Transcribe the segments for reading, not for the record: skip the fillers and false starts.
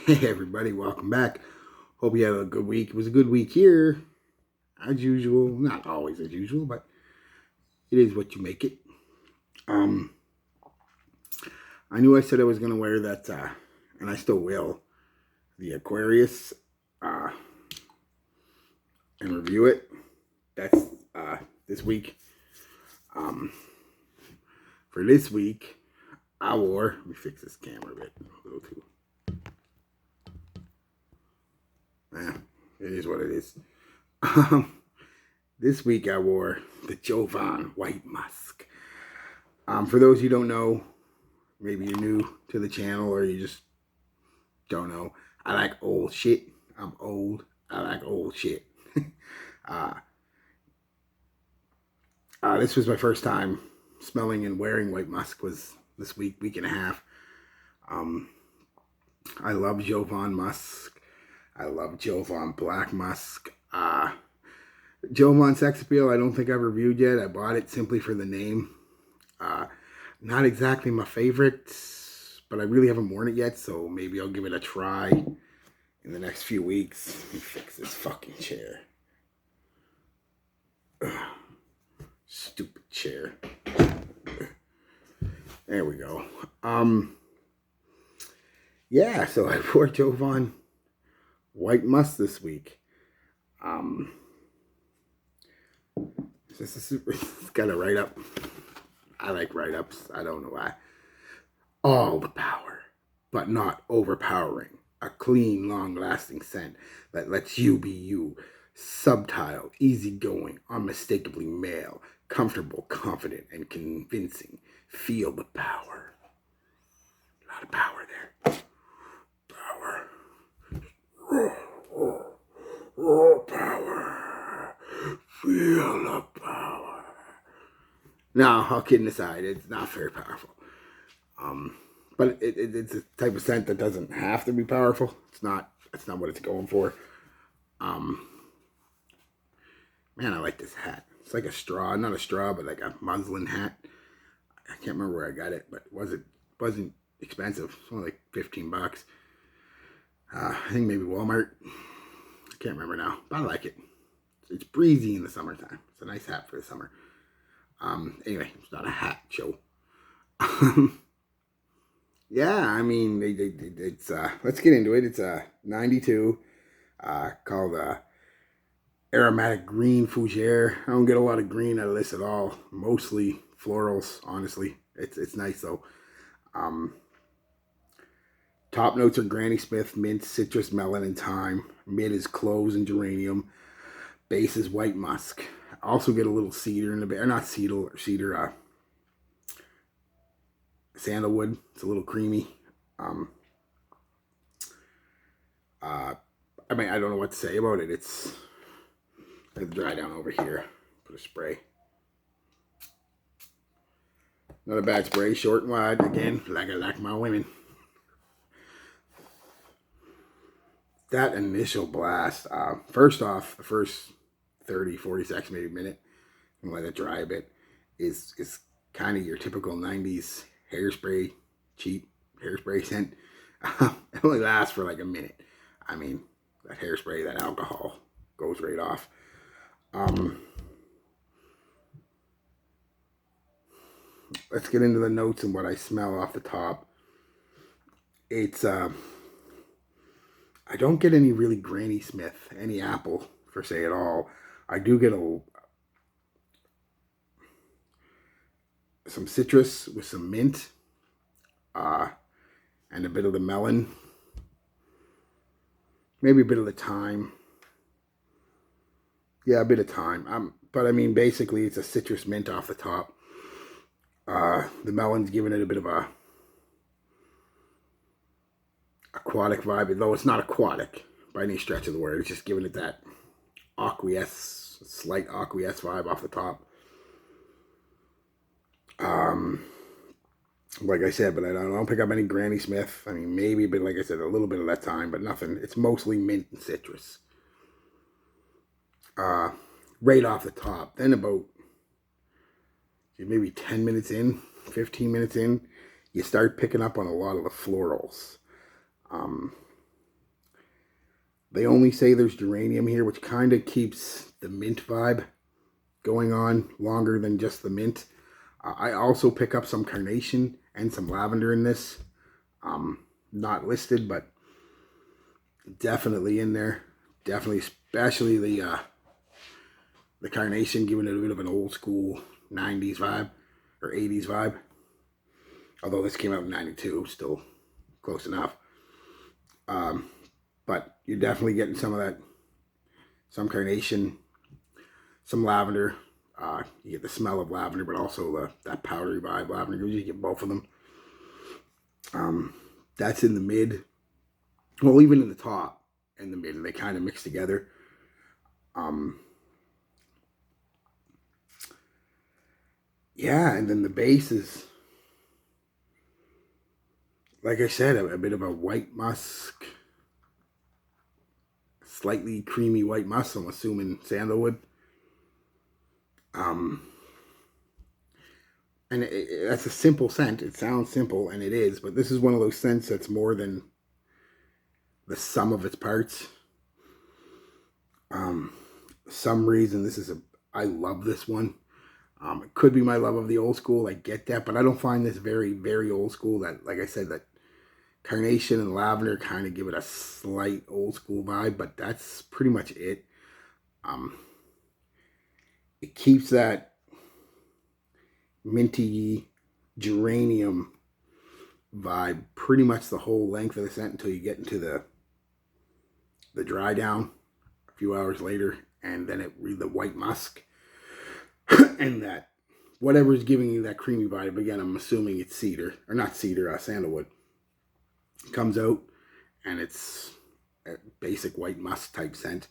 Hey everybody, welcome back. Hope you had a good week. It was a good week here, as usual. Not always as usual, but it is what you make it. Um, I knew I said I was gonna wear that, and I still will, the Aquarius, uh, and review it. That's this week. Um, for this week, I wore. Let me fix this camera a bit, a little too. It is what it is. This week I wore the Jōvan White Musk. For those who don't know, maybe you're new to the channel or you just don't know, I like old shit. I'm old. I like old shit. uh, this was my first time smelling and wearing White Musk was this week and a half. I love Jōvan Musk. I love Jōvan Black Musk. Jōvan Sex Appeal, I don't think I've reviewed yet. I bought it simply for the name. Not exactly my favorite, but I really haven't worn it yet, so maybe I'll give it a try in the next few weeks. Let me fix this fucking chair. Ugh. Stupid chair. There we go. Yeah, so I wore Jōvan White Musk this week. It's got a write-up. I like write-ups. I don't know why. All the power, but not overpowering. A clean, long-lasting scent that lets you be you. Subtle, easygoing, unmistakably male. Comfortable, confident, and convincing. Feel the power. A lot of power there. Power. Power. Feel the power. No, all kidding aside, it's not very powerful. But it's a type of scent that doesn't have to be powerful. That's not what it's going for. Man, I like this hat. It's like a straw, not a straw, but like a muslin hat. I can't remember where I got it, but it wasn't expensive. It's only like $15. I think maybe Walmart. I can't remember now, but I like it. It's breezy in the summertime. It's a nice hat for the summer. Anyway, it's not a hat show. Yeah, I mean, it's let's get into it. It's a 92, called aromatic green fougere. I don't get a lot of green out of this at all. Mostly florals, honestly. It's nice though. Top notes are Granny Smith, mint, citrus, melon, and thyme. Mid is cloves and geranium. Base is white musk. I also get a little cedar in the base, or not cedar, sandalwood. It's a little creamy. I mean, I don't know what to say about it. It's dry down over here. Put a spray. Not a bad spray, short and wide. Again, like I like my women. That initial blast, first off, the first 30, 40 seconds, maybe a minute, and let it dry a bit, is kind of your typical 90s hairspray, cheap hairspray scent. It only lasts for like a minute. I mean, that hairspray, that alcohol goes right off. Let's get into the notes and what I smell off the top. It's I don't get any really Granny Smith, any apple per se at all. I do get some citrus with some mint, and a bit of the melon, maybe a bit of the thyme. Yeah, a bit of thyme. But I mean, basically, it's a citrus mint off the top. The melon's giving it a bit of a aquatic vibe, though it's not aquatic by any stretch of the word. It's just giving it that slight aqueous vibe off the top. Like I said, but I don't pick up any Granny Smith. I mean, maybe, but like I said, a little bit of that thyme, but nothing. It's mostly mint and citrus. Right off the top. Then about maybe 10 minutes in, 15 minutes in, you start picking up on a lot of the florals. They only say there's geranium here, which kind of keeps the mint vibe going on longer than just the mint. I also pick up some carnation and some lavender in this. Not listed, but definitely in there. Definitely, especially the carnation, giving it a bit of an old school 90s vibe or 80s vibe. Although this came out in 92, still close enough. But you're definitely getting some of that, some carnation, some lavender. You get the smell of lavender, but also that powdery vibe lavender. You get both of them. That's in the mid. Well, even in the top and the mid, they kind of mix together. Yeah, and then the base is, like I said, a bit of a white musk, slightly creamy white musk. I'm assuming sandalwood. And that's a simple scent. It sounds simple, and it is, but this is one of those scents that's more than the sum of its parts. Some reason I love this one. It could be my love of the old school. I get that, but I don't find this very, very old school. That, like I said, that carnation and lavender kind of give it a slight old school vibe, but that's pretty much it. It keeps that minty geranium vibe pretty much the whole length of the scent until you get into the dry down a few hours later, and then the white musk and that whatever is giving you that creamy vibe. Again, I'm assuming it's cedar, or not cedar, sandalwood. Comes out, and it's a basic white musk type scent.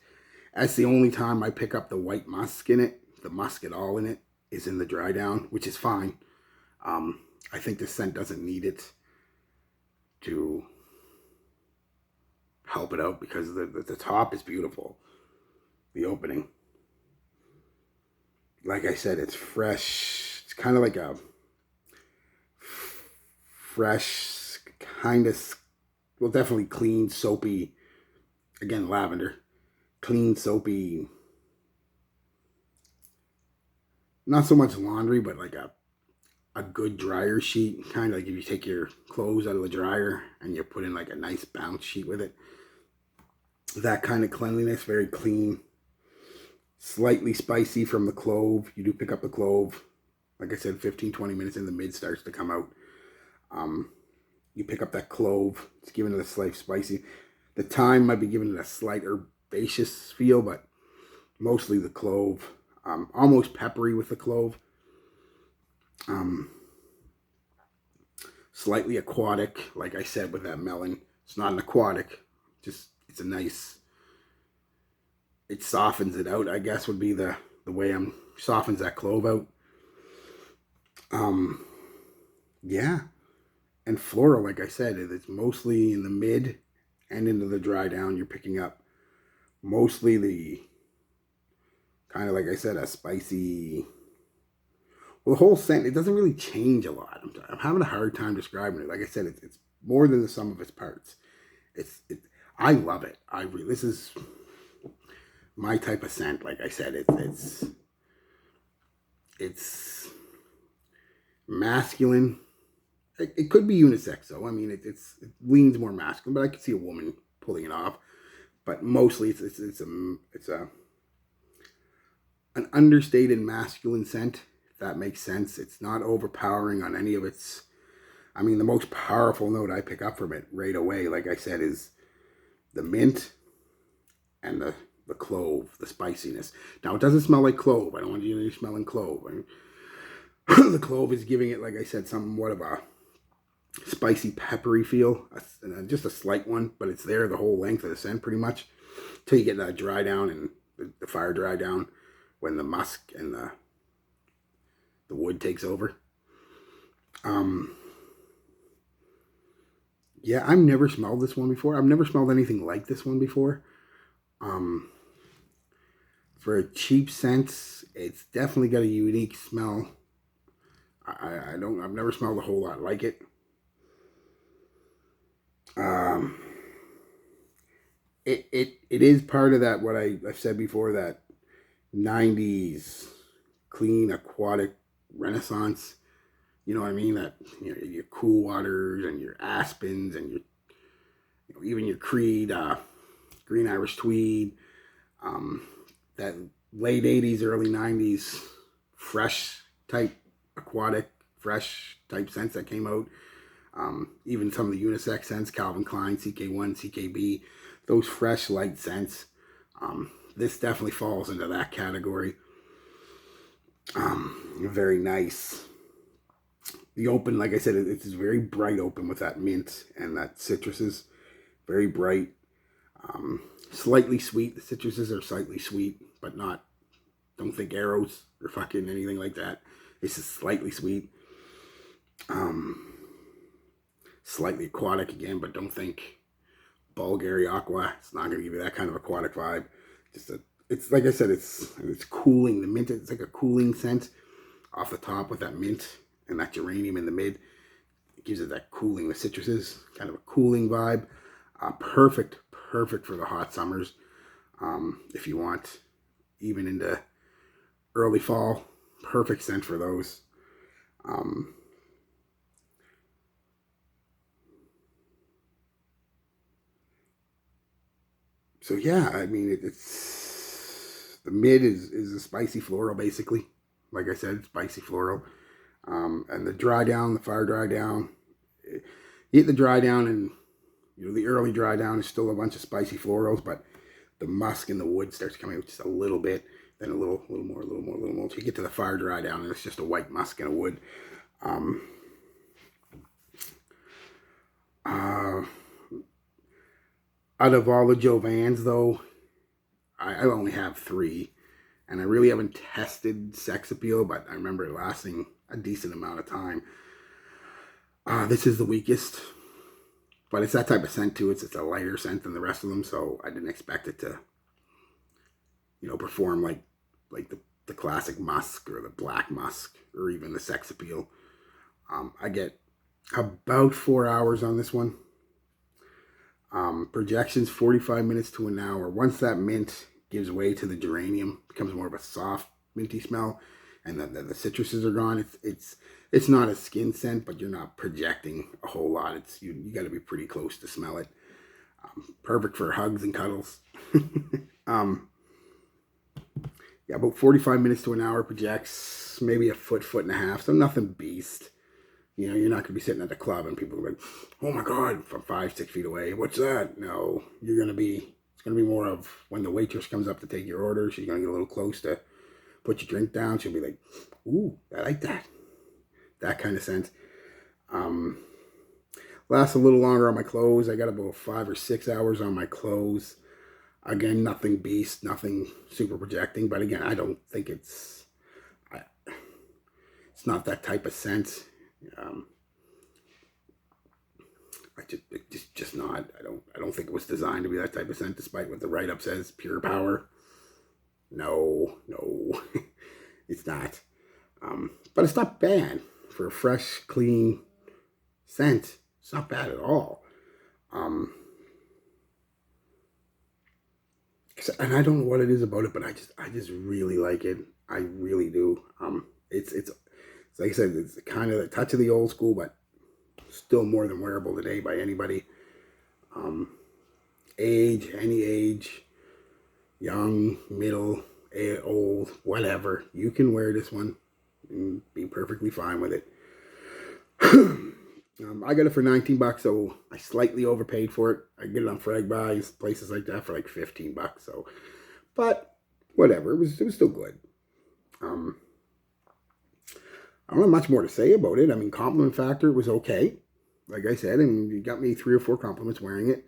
That's the only time I pick up the white musk in it. The musk at all in it is in the dry down, which is fine. I think the scent doesn't need it to help it out, because the top is beautiful. The opening, like I said, it's fresh. It's kind of like a fresh, kind of, well, definitely clean, soapy. Again, lavender, clean, soapy. Not so much laundry, but like a good dryer sheet. Kind of like if you take your clothes out of the dryer and you put in like a nice bounce sheet with it. That kind of cleanliness, very clean. Slightly spicy from the clove. You do pick up the clove. Like I said, 15-20 minutes in, the mid starts to come out. You pick up that clove. It's giving it a slight spicy. The thyme might be giving it a slight herbaceous feel, but mostly the clove. Almost peppery with the clove. Slightly aquatic, like I said, with that melon. It's not an aquatic. Just, it's a nice... It softens it out, I guess, would be the way softens that clove out. Yeah. And floral, like I said, it's mostly in the mid and into the dry down. You're picking up mostly the kind of, like I said, a spicy... Well, the whole scent, it doesn't really change a lot. I'm having a hard time describing it. Like I said, it's more than the sum of its parts. I love it. This is my type of scent. Like I said, it's masculine. It could be unisex, though. I mean, it leans more masculine, but I could see a woman pulling it off. But mostly, it's an understated masculine scent, if that makes sense. It's not overpowering on any of its... I mean, the most powerful note I pick up from it right away, like I said, is the mint and the clove, the spiciness. Now, it doesn't smell like clove. I don't want you to smell clove. I mean, the clove is giving it, like I said, somewhat of a spicy, peppery feel. Just a slight one, but it's there the whole length of the scent, pretty much, until you get that dry down and the fire dry down, when the musk and the wood takes over. Yeah, I've never smelled this one before. I've never smelled anything like this one before. For a cheap scent, it's definitely got a unique smell. I've never smelled a whole lot like it. it is part of that, what I've said before, that 90s clean aquatic renaissance. You know what I mean? That, you know, your cool waters and your aspens and your, you know, even your Creed, green Irish tweed, um, that late 80s, early 90s fresh type aquatic, fresh type scents that came out. Even some of the unisex scents, Calvin Klein, CK1, CKB, those fresh light scents. This definitely falls into that category. Very nice. The open, like I said, it's very bright open with that mint and that citruses. Very bright. Slightly sweet. The citruses are slightly sweet, but not, don't think arrows or fucking anything like that. It's just slightly sweet. Slightly aquatic again, but don't think Bulgari Aqua. It's not going to give you that kind of aquatic vibe. It's like I said, it's cooling. The mint, it's like a cooling scent off the top with that mint and that geranium in the mid. It gives it that cooling. The citruses, kind of a cooling vibe. Perfect for the hot summers. If you want, even into early fall, perfect scent for those. So yeah, I mean, it's the mid is a spicy floral, basically. Like I said, spicy floral. And the dry down, the fire dry down. You get the dry down, and you know the early dry down is still a bunch of spicy florals, but the musk in the wood starts coming out just a little bit, then a little more. So you get to the fire dry down, and it's just a white musk in a wood. Uh, Out of all the Jōvans, though, I only have 3, and I really haven't tested sex appeal, but I remember it lasting a decent amount of time. This is the weakest, but it's that type of scent too. It's a lighter scent than the rest of them, so I didn't expect it to, you know, perform like the classic musk or the black musk or even the sex appeal. I get about 4 hours on this one. Projections 45 minutes to an hour. Once that mint gives way to the geranium, becomes more of a soft minty smell, and the citruses are gone. It's not a skin scent, but you're not projecting a whole lot. It's you got to be pretty close to smell it. Perfect for hugs and cuddles. Yeah, about 45 minutes to an hour projects, maybe a foot and a half. So nothing beast. You know, you're not going to be sitting at the club and people are like, oh my God, from 5-6 feet away. What's that? No, it's going to be more of when the waitress comes up to take your order, she's going to get a little close to put your drink down. She'll be like, ooh, I like that. That kind of scent. Lasts a little longer on my clothes. I got about 5 or 6 hours on my clothes. Again, nothing beast, nothing super projecting. But again, I don't think it's not that type of scent. Just not. I don't think it was designed to be that type of scent, despite what the write-up says. Pure power. No, it's not. But it's not bad for a fresh, clean scent. It's not bad at all. And I don't know what it is about it, but I just really like it. I really do. It's like I said, it's kind of a touch of the old school, but still more than wearable today by anybody. Any age, young, middle, old, whatever. You can wear this one and be perfectly fine with it. I got it for $19, so I slightly overpaid for it. I get it on Frag Buys, places like that, for like $15. So, but whatever, it was still good. I don't have much more to say about it. I mean, compliment factor was okay, like I said, and you got me 3 or 4 compliments wearing it.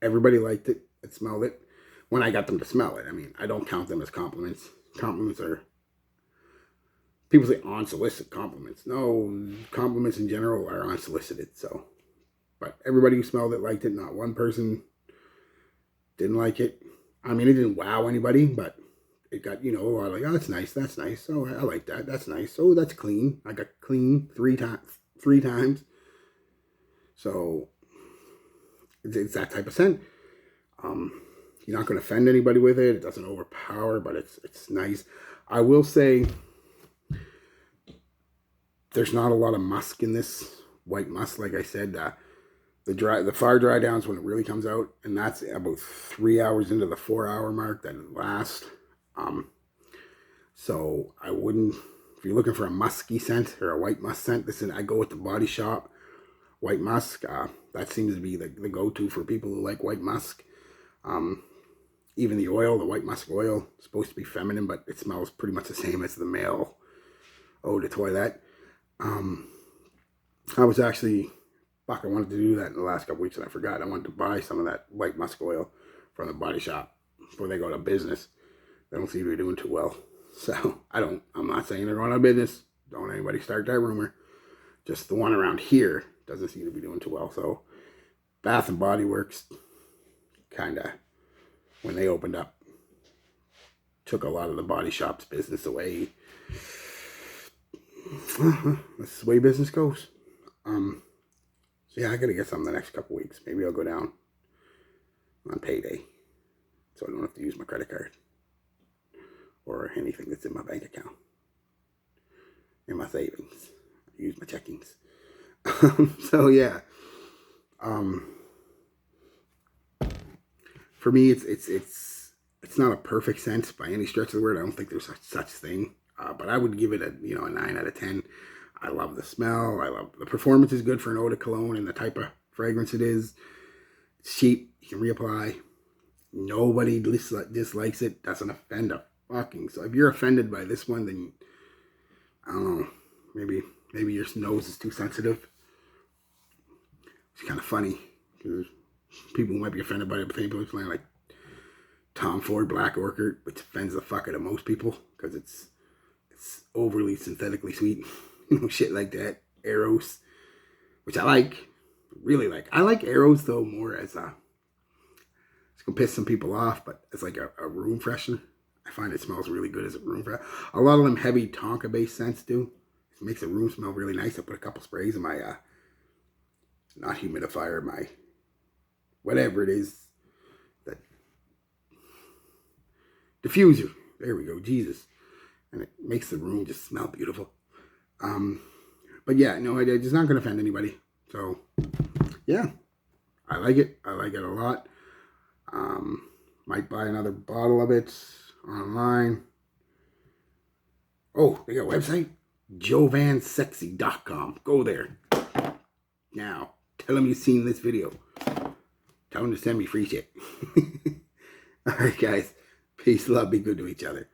Everybody liked it. It smelled it. When I got them to smell it, I mean, I don't count them as compliments. Compliments are, people say unsolicited compliments. No, compliments in general are unsolicited. So, but everybody who smelled it liked it. Not one person didn't like it. I mean, it didn't wow anybody, but it got, you know, a lot of like, oh, that's nice. Oh, I like that. That's nice. Oh, that's clean. I got clean 3 times. So, It's that type of scent. You're not going to offend anybody with it. It doesn't overpower, but it's nice. I will say there's not a lot of musk in this white musk. Like I said, the far dry down is when it really comes out, and that's about 3 hours into the 4 hour mark that it lasts. So I wouldn't, if you're looking for a musky scent or a white musk scent, I go with the Body Shop White Musk. That seems to be the go-to for people who like white musk. Even the oil, the white musk oil, is supposed to be feminine, but it smells pretty much the same as the male eau de toilette. I was actually, fuck, I wanted to do that in the last couple weeks and I forgot. I wanted to buy some of that white musk oil from the Body Shop before they go out of business. They don't seem to be doing too well. So I'm not saying they're going out of business. Don't anybody start that rumor. Just the one around here doesn't seem to be doing too well. So Bath and Body Works kind of, when they opened up, took a lot of the Body Shop's business away. That's the way business goes. So yeah, I gotta get some the next couple weeks. Maybe I'll go down on payday, so I don't have to use my credit card or anything that's in my bank account, in my savings. I use my checkings. So yeah, for me, it's not a perfect scent by any stretch of the word. I don't think there's such thing, but I would give it a 9 out of 10. I love the smell. I love the performance. Is good for an eau de cologne and the type of fragrance it is. It's cheap. You can reapply. Nobody dislikes it. Doesn't offend a fucking. So if you're offended by this one, then I don't know. Maybe your nose is too sensitive. It's kind of funny because people might be offended by it, but people playing like Tom Ford Black Orchid, which offends the fuck out of most people because it's overly synthetically sweet. Shit like that. Eros, which I like, really like. I like Eros though more as it's gonna piss some people off, but it's like a room freshener. I find it smells really good as a room freshener. A lot of them heavy tonka based scents do. It makes the room smell really nice. I put a couple sprays in my not humidifier, my whatever it is, that diffuser. There we go, Jesus, and it makes the room just smell beautiful. But yeah, no, it's not going to offend anybody. So, yeah, I like it. I like it a lot. Might buy another bottle of it online. Oh, they got a website? Jōvansexy.com. Go there. Now, tell them you've seen this video. Tell them to send me free shit. Alright, guys. Peace, love, be good to each other.